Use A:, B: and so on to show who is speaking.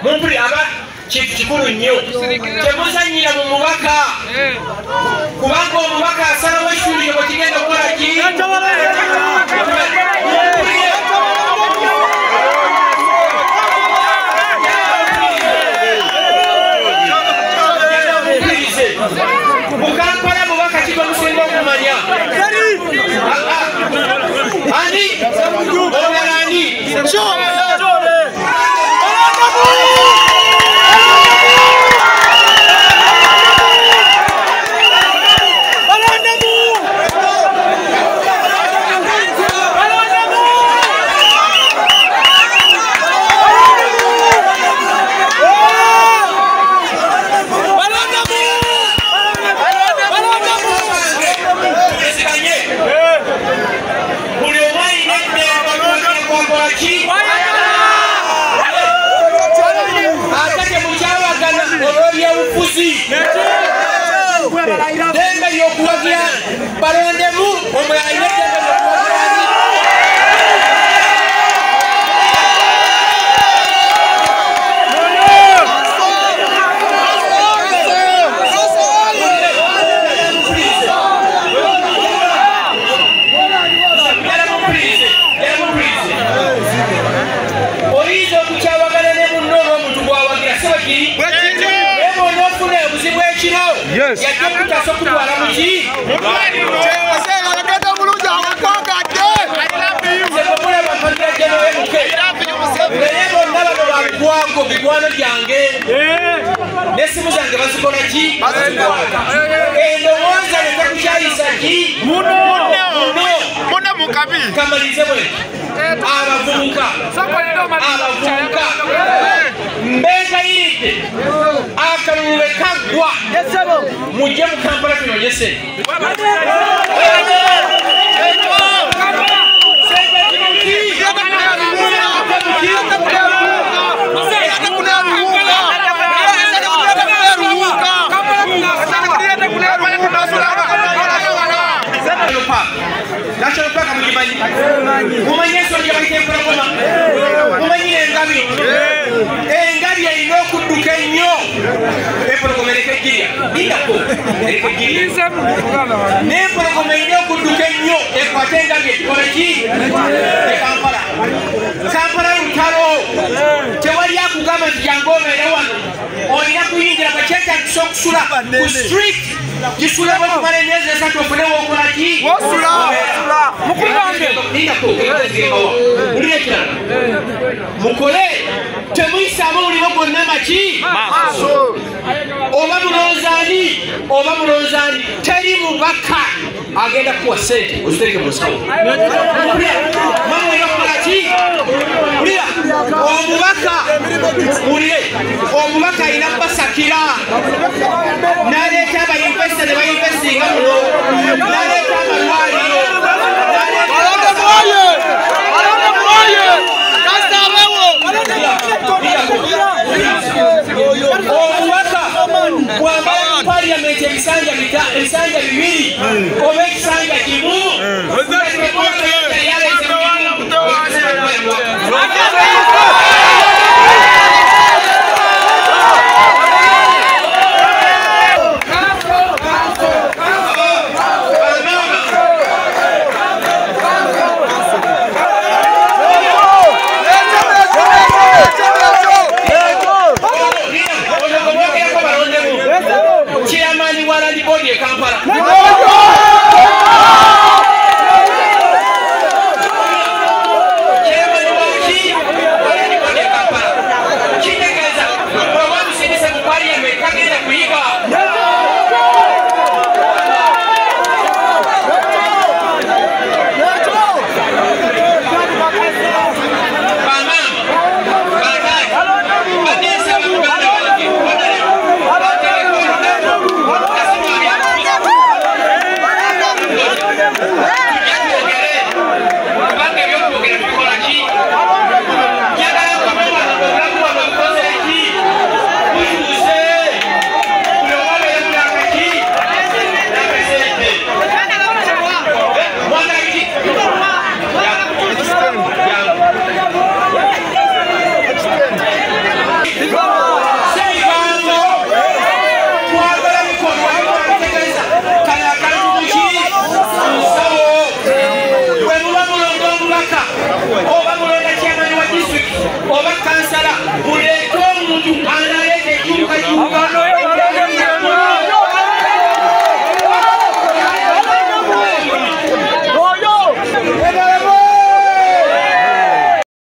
A: mumpuli aba kikulu nnyo temuzanyira mu mubaka kubanga omubaka asalawo ekiwulire bwe kigenda okukola ki mukampala mubaka kigo musinga okumanya ani olala ani dembe yokuwagira balondemu omulala ine dembe yokuwagira oyinza okukyawagana ne munno olw'omuntu gwawagira sebakiri yes yakutaso kutwala muki agenda bulungi amukongadde sebamula bapatira jeno emuke naye bonna bano bagwango bigwano byange n'essimu zange bazikola ki bazikwata endowooza netakukyayisa ki muno mukabi kamalize bwe abavubuka mbengayiridde akalulu kaggwa mujje mu Kampala tunyonyese National Park mugimanyi mumanyi ensonga bayitempulagoma mumanyi engabi engabi erina okudduka ennyo empologoma ereka ejjirya lindako ereka ejjirya n'empologoma erina okudduka ennyo ekwate engabi ekikola ki Kampala lutalo tewali akugamba nti jangu obeere wano olina kuyingira bakyetagisa okusula ku street gisule bakumala emyezi esatu ofune wokola ki mukole temuyisaamu muliro gwonna maki oba mulonzaani teri mubaka agenda kuwa sente ozitereke mu nsawo omubaka alina basakira naleeta abayinvesita ne bayinvestinga muno naleeta amalwali